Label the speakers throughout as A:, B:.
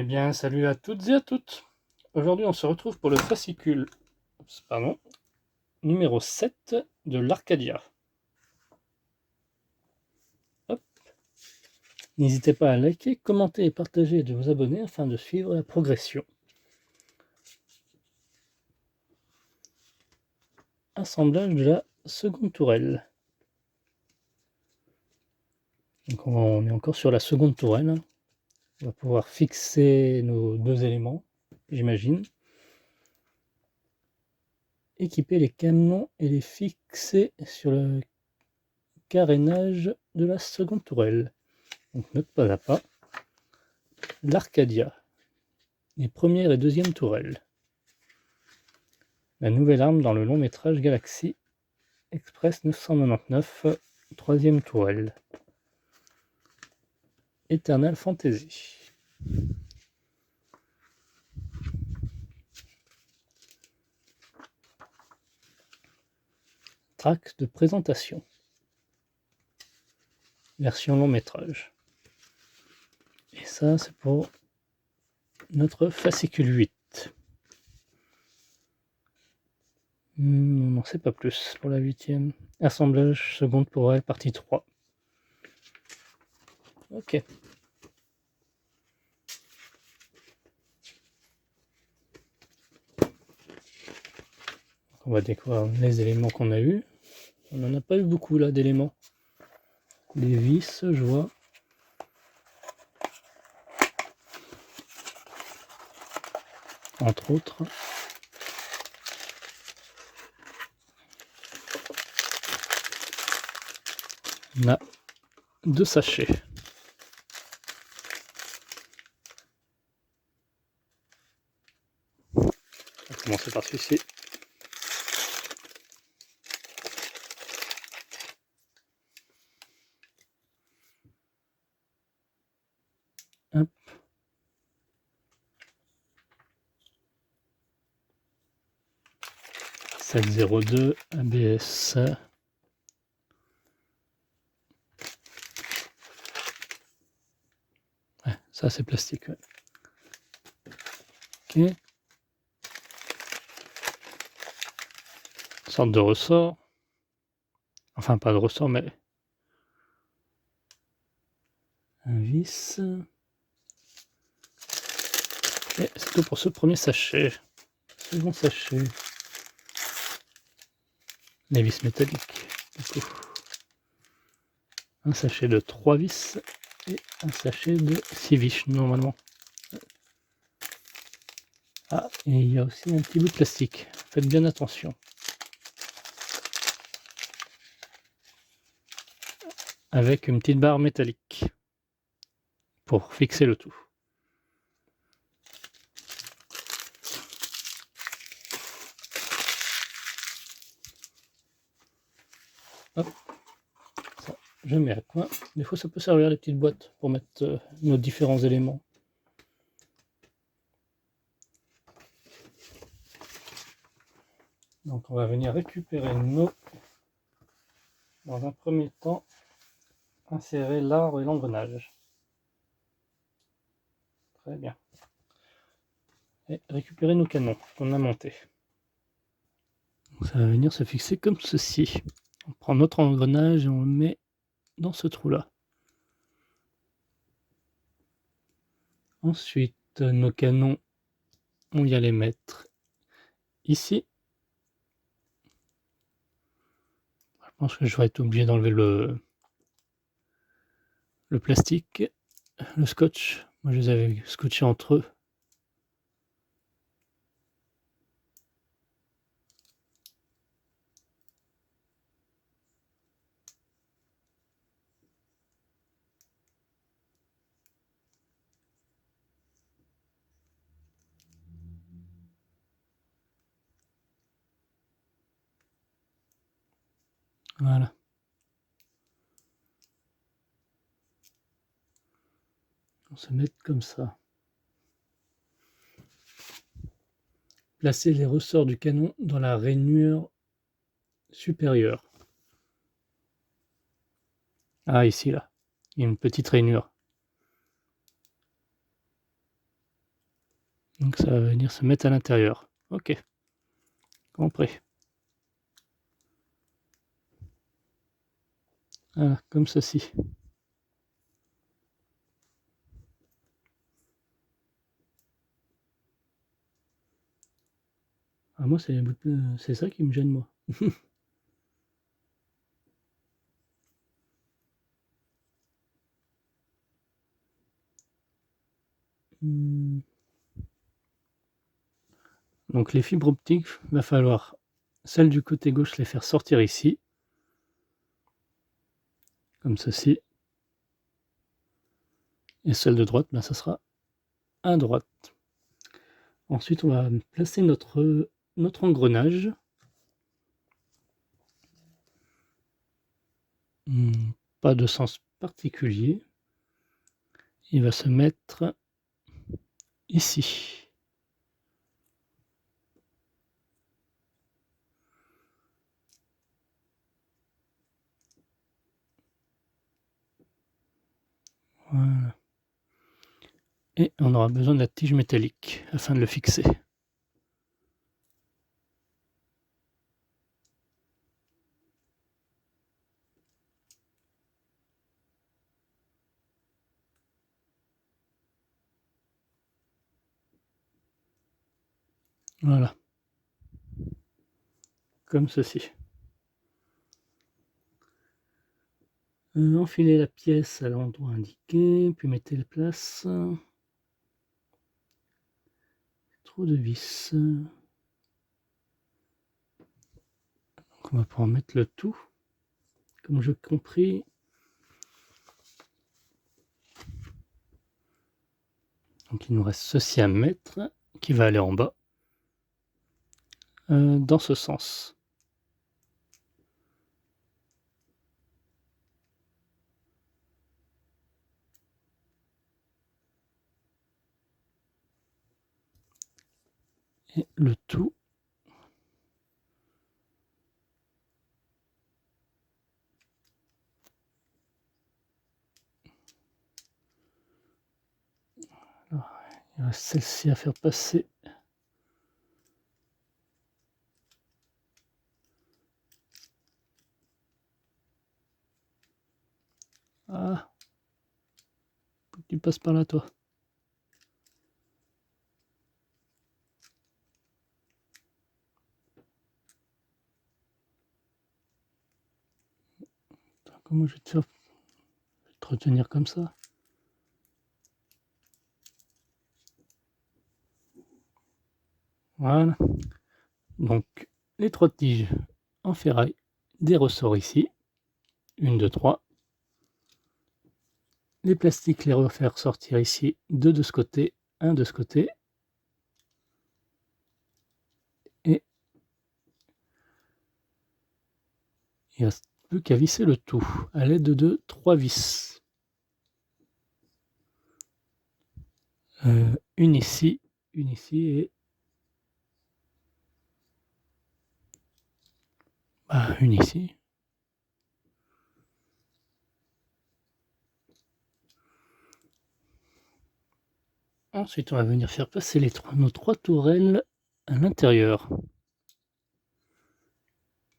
A: Eh bien, salut à toutes et à toutes. Aujourd'hui, on se retrouve pour le fascicule numéro 7 de l'Arcadia. Hop. N'hésitez pas à liker, commenter et partager et de vous abonner afin de suivre la progression. Assemblage de la seconde tourelle. Donc on est encore sur la seconde tourelle. On va pouvoir fixer nos deux éléments, j'imagine. Équiper les canons et les fixer sur le carénage de la seconde tourelle. Donc note pas à pas. L'Arcadia. Les première et deuxième tourelles. La nouvelle arme dans le long métrage Galaxy Express 999, troisième tourelle. Eternal Fantasy. Track de présentation. Version long métrage. Et ça, c'est pour notre fascicule 8. On n'en sait pas plus pour la 8e. Assemblage seconde tourelle, partie 3. Ok. On va découvrir les éléments qu'on a eu. On n'en a pas eu beaucoup là d'éléments. Des vis, je vois. Entre autres. On a 2 sachets. On va commencer par celui-ci. Hop. -702 ABS. Ouais, ça c'est plastique. Ouais. Ok. Sorte de ressort. Enfin, pas de ressort, mais un vis. Et c'est tout pour ce premier sachet. Second sachet. Les vis métalliques. Du coup. Un sachet de 3 vis et un sachet de 6 vis normalement. Ah, et il y a aussi un petit bout de plastique. Faites bien attention. Avec une petite barre métallique pour fixer le tout. Hop. Ça, je mets à coin. Des fois, ça peut servir les petites boîtes pour mettre nos différents éléments. Donc, on va venir récupérer nos. Dans un premier temps, insérer l'arbre et l'engrenage. Très bien. Et récupérer nos canons qu'on a montés. Donc, ça va venir se fixer comme ceci. On prend notre engrenage et on le met dans ce trou-là. Ensuite, nos canons, on vient les mettre ici. Je pense que je vais être obligé d'enlever le plastique, le scotch. Moi, je les avais scotchés entre eux. Voilà. On se met comme ça. Placez les ressorts du canon dans la rainure supérieure. Ah, ici, là. Il y a une petite rainure. Donc ça va venir se mettre à l'intérieur. Ok, compris. Voilà, comme ceci. Ah, moi, c'est ça qui me gêne, moi. Donc les fibres optiques, va falloir celles du côté gauche les faire sortir ici, comme ceci. Et celle de droite, ben, ça sera à droite. Ensuite, on va placer notre engrenage. Pas de sens particulier. Il va se mettre ici. Voilà. Et on aura besoin de la tige métallique afin de le fixer. Voilà. Comme ceci. Enfilez la pièce à l'endroit indiqué, puis mettez le place. Trop de vis. Donc on va pouvoir mettre le tout. Comme j'ai compris. Donc il nous reste ceci à mettre, qui va aller en bas. Dans ce sens. Et le tout alors, il reste celle-ci à faire passer. Ah, faut que tu passes par là, toi. Attends, comment je vais te faire? Je vais te retenir comme ça. Voilà. Donc, les 3 tiges en ferraille, des ressorts ici. 1, 2, 3. Les plastiques, les refaire sortir ici, 2 de ce côté, 1 de ce côté. Et il ne reste plus qu'à visser le tout à l'aide de 3 vis. Une ici et une ici. Ensuite, on va venir faire passer nos 3 tourelles à l'intérieur.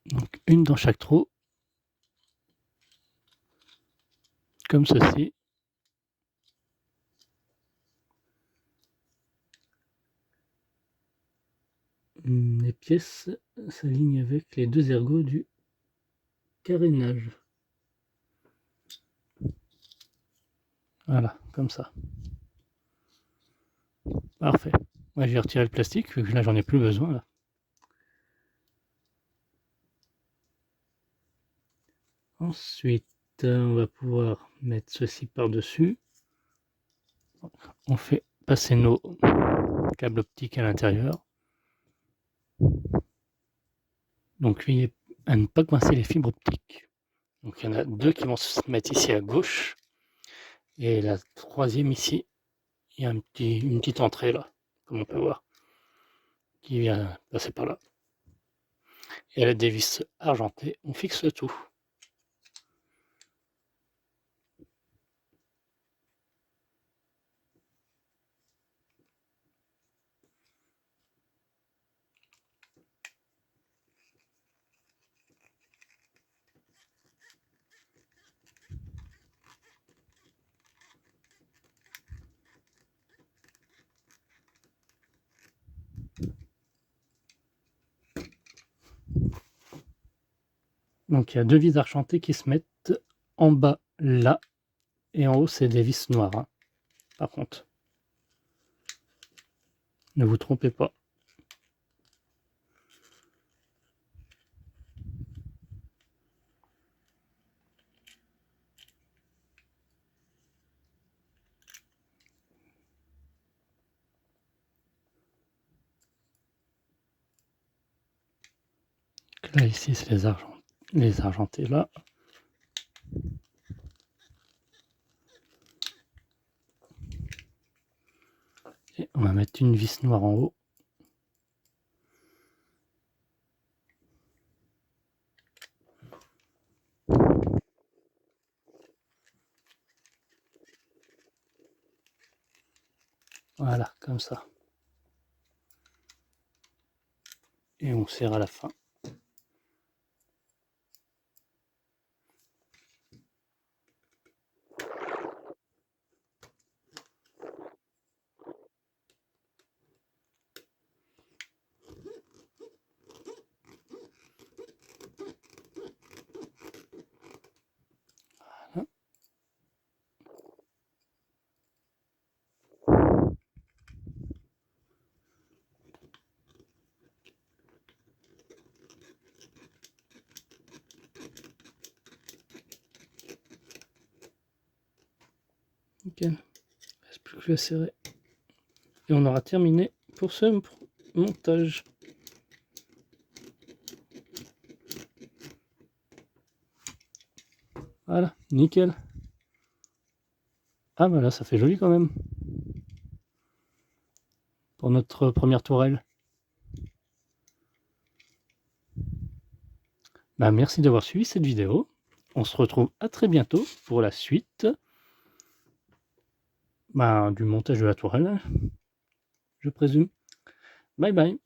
A: Donc une dans chaque trou, comme ceci. Les pièces s'alignent avec les 2 ergots du carénage. Voilà, comme ça. Parfait. Moi, j'ai retiré le plastique, vu que là, j'en ai plus besoin. Là. Ensuite, on va pouvoir mettre ceci par-dessus. On fait passer nos câbles optiques à l'intérieur. Donc, veillez à ne pas coincer les fibres optiques. Donc, il y en a 2 qui vont se mettre ici à gauche. Et la 3e ici, il y a une petite entrée là, comme on peut voir, qui vient passer par là. Et à la des vis argentées, on fixe le tout. Donc il y a 2 vis argentées qui se mettent en bas là, et en haut c'est des vis noires, hein, par contre. Ne vous trompez pas. Là ici c'est les argentés là. Et on va mettre une vis noire en haut. Voilà, comme ça. Et on serre à la fin. Voilà. Nickel. Il ne reste plus que à serrer. Et on aura terminé pour ce montage. Voilà, nickel. Ah bah là, ça fait joli quand même. Pour notre première tourelle. Bah, merci d'avoir suivi cette vidéo. On se retrouve à très bientôt pour la suite du montage de la tourelle, je présume. Bye bye.